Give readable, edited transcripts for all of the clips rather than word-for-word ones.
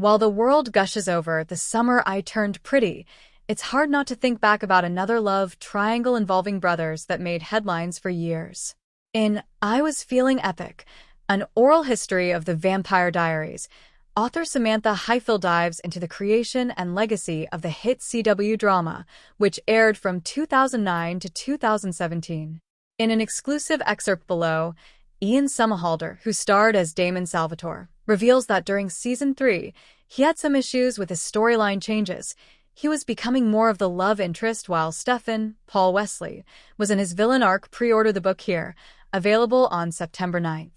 While the world gushes over the summer I turned pretty, it's hard not to think back about another love triangle involving brothers that made headlines for years. In I Was Feeling Epic, an oral history of the Vampire Diaries, author Samantha Highfill dives into the creation and legacy of the hit CW drama, which aired from 2009 to 2017. In an exclusive excerpt below, Ian Somerhalder, who starred as Damon Salvatore, reveals that during Season 3, he had some issues with his storyline changes. He was becoming more of the love interest while Stefan, Paul Wesley, was in his villain arc. Pre-order the book here, available on September 9th.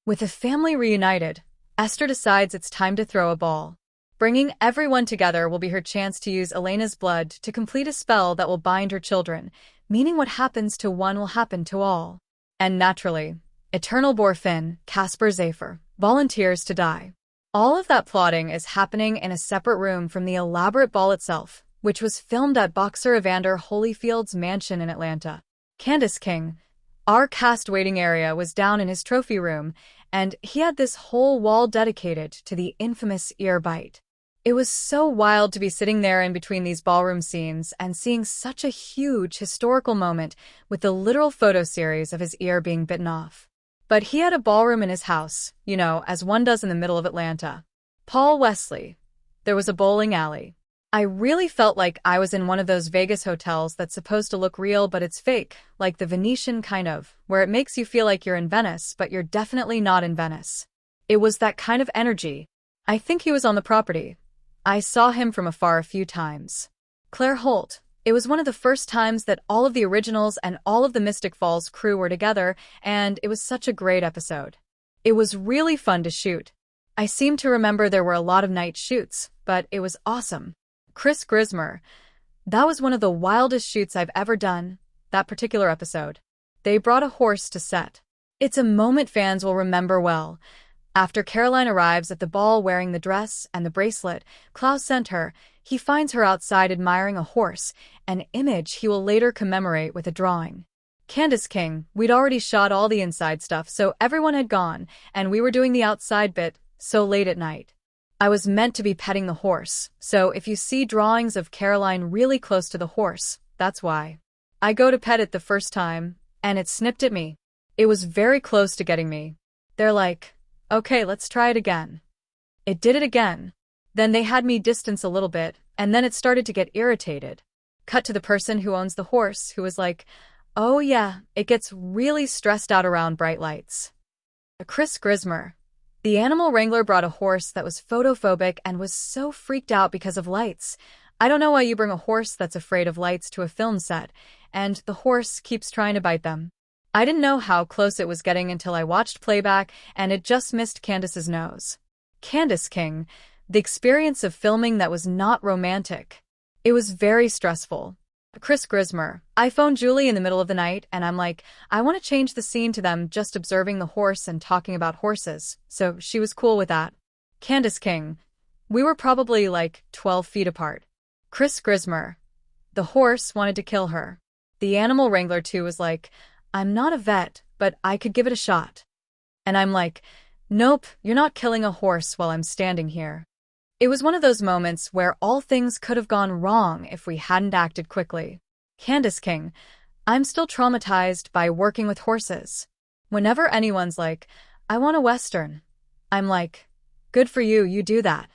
With the family reunited, Esther decides it's time to throw a ball. Bringing everyone together will be her chance to use Elena's blood to complete a spell that will bind her children, meaning what happens to one will happen to all. And naturally, Eternal Boar Finn, Casper Zafer, volunteers to die. All of that plotting is happening in a separate room from the elaborate ball itself, which was filmed at boxer Evander Holyfield's mansion in Atlanta. Candace King, our cast waiting area, was down in his trophy room, and he had this whole wall dedicated to the infamous ear bite. It was so wild to be sitting there in between these ballroom scenes and seeing such a huge historical moment with the literal photo series of his ear being bitten off. But he had a ballroom in his house, as one does in the middle of Atlanta. Paul Wesley. There was a bowling alley. I really felt like I was in one of those Vegas hotels that's supposed to look real but it's fake, like the Venetian kind of, where it makes you feel like you're in Venice but you're definitely not in Venice. It was that kind of energy. I think he was on the property. I saw him from afar a few times. Claire Holt. It was one of the first times that all of the originals and all of the Mystic Falls crew were together, and it was such a great episode. It was really fun to shoot. I seem to remember there were a lot of night shoots, but it was awesome. Chris Grismer. That was one of the wildest shoots I've ever done, that particular episode. They brought a horse to set. It's a moment fans will remember well. After Caroline arrives at the ball wearing the dress and the bracelet Klaus sent her, he finds her outside admiring a horse, an image he will later commemorate with a drawing. Candace King. We'd already shot all the inside stuff, so everyone had gone, and we were doing the outside bit, so late at night. I was meant to be petting the horse, so if you see drawings of Caroline really close to the horse, that's why. I go to pet it the first time, and it snipped at me. It was very close to getting me. They're like, okay, let's try it again. It did it again. Then they had me distance a little bit, and then it started to get irritated. Cut to the person who owns the horse, who was like, oh yeah, it gets really stressed out around bright lights. Chris Grismer. The animal wrangler brought a horse that was photophobic and was so freaked out because of lights. I don't know why you bring a horse that's afraid of lights to a film set, and the horse keeps trying to bite them. I didn't know how close it was getting until I watched playback, and it just missed Candace's nose. Candace King. The experience of filming that was not romantic. It was very stressful. Chris Grismer. I phoned Julie in the middle of the night, and I'm like, I want to change the scene to them just observing the horse and talking about horses, so she was cool with that. Candace King. We were probably like 12 feet apart. Chris Grismer. The horse wanted to kill her. The animal wrangler too was like, I'm not a vet, but I could give it a shot. And I'm like, nope, you're not killing a horse while I'm standing here. It was one of those moments where all things could have gone wrong if we hadn't acted quickly. Candace King. I'm still traumatized by working with horses. Whenever anyone's like, I want a Western, I'm like, good for you, you do that.